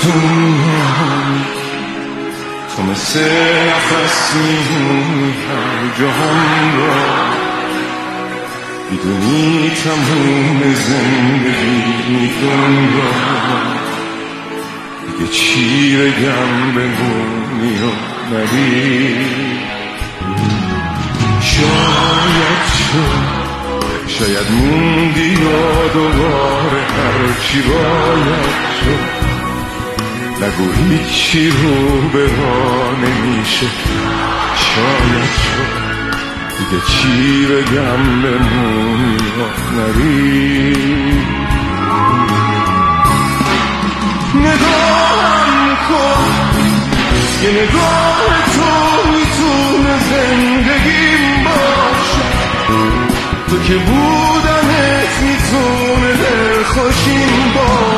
دنیا تو مثل نفس میمونی هر جهان را، میدونی تموم زندگی دنیا، دیگه چی بگم بمونی و نری. شاید موندی یا دوباره هرچی باید شد، نگو هیچی رو به راه نمیشه. شاید شد دیگه چی بگم بمونی یا نری. نگاهم کن، یه نگاه تو میتونه زندگیم باشه، تو که بودنت میتونه دلخوشیم باشه.